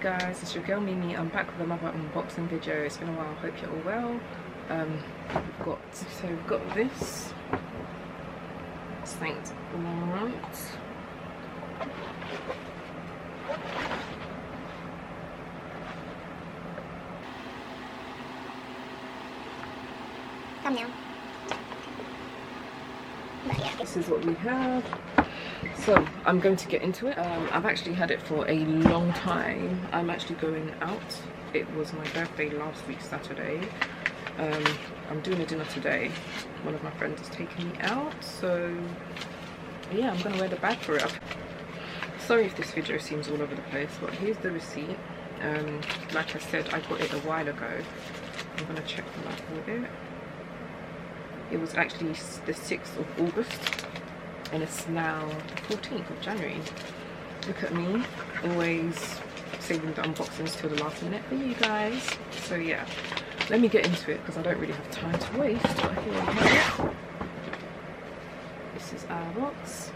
guys, it's your girl Mimi. I'm back with another unboxing video. It's been a while, hope you're all well. We've got this Saint Laurent. Thumbnail. But yeah. This is what we have. So I'm going to get into it. I've actually had it for a long time. I'm actually going out. It was my birthday last week Saturday. I'm doing a dinner today. One of my friends is taking me out, so yeah, I'm gonna wear the bag for it. Sorry if this video seems all over the place, but here's the receipt. Like I said, I got it a while ago. I'm gonna check when I bought it. It was actually the 6th of August and it's now the 14th of January. Look at me, always saving the unboxings till the last minute for you guys. So yeah, let me get into it because I don't really have time to waste. But here we have it. This is our box.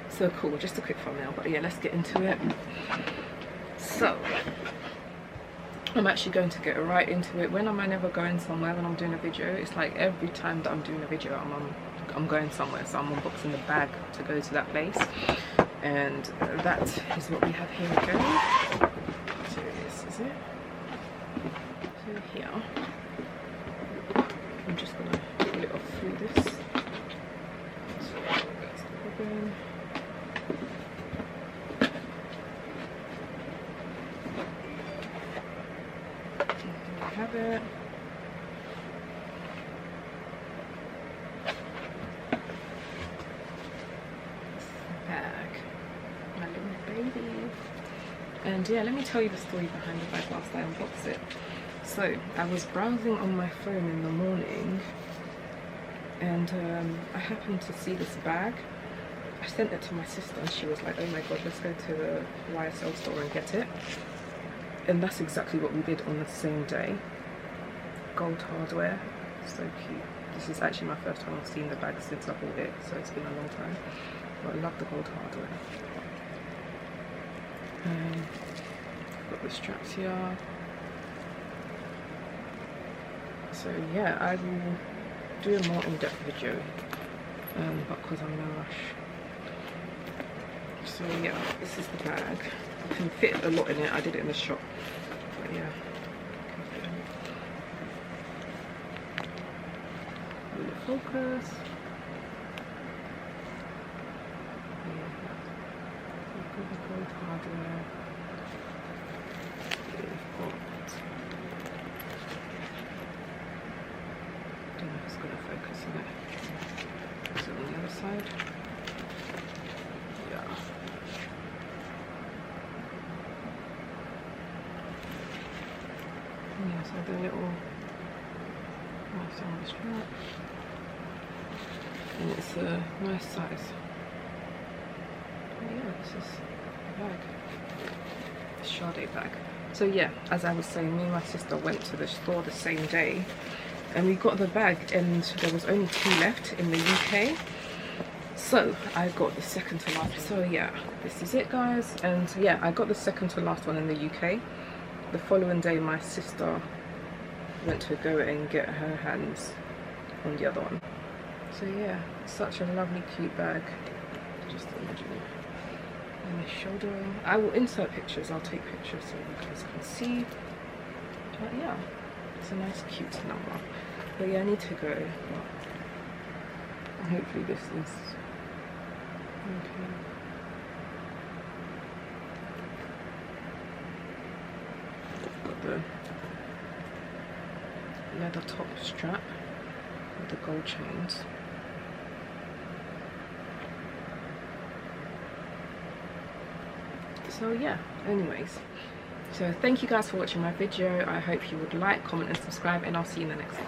So cool, just a quick thumbnail, but yeah, let's get into it. So I'm actually going to get right into it. When I'm ever going somewhere, when I'm doing a video, it's like every time that I'm doing a video, I'm going somewhere, so I'm unboxing the bag to go to that place. And that is what we have here. We go. So this is it. So here, I'm just gonna pull it off through this. So that's the ribbon. Have it. This bag, my little baby. And yeah, let me tell you the story behind the bag whilst I unbox it. So I was browsing on my phone in the morning and I happened to see this bag. I sent it to my sister and she was like, oh my god, let's go to the YSL store and get it. And that's exactly what we did on the same day. Gold hardware, so cute. This is actually my first time I've seen the bag since I bought it, so it's been a long time. But I love the gold hardware. I've got the straps here. So yeah, I will do a more in-depth video, but because I'm in a rush. So yeah, this is the bag. I can fit a lot in it. I did it in the shop, but yeah. Will it focus? Yeah. The gold hardware. I don't know if it's going to focus on it. Is it on the other side? Yeah. Yeah, so the little nice on the strap, and it's a nice size. Oh yeah, this is the bag, the Sade bag. So yeah, as I was saying, me and my sister went to the store the same day and we got the bag and there was only 2 left in the UK. So I got the second to last. So yeah, this is it guys. And yeah, I got the second to last one in the UK. The following day my sister went to go and get her hands on the other one. So yeah, such a lovely cute bag. Just imagine it. And the shoulder, I will insert pictures, I'll take pictures so you guys can see. But yeah, it's a nice cute number. But yeah, I need to go, but hopefully this is okay. Got the leather top strap with the gold chains. So yeah, anyways, so thank you guys for watching my video. I hope you would like, comment and subscribe, and I'll see you in the next one.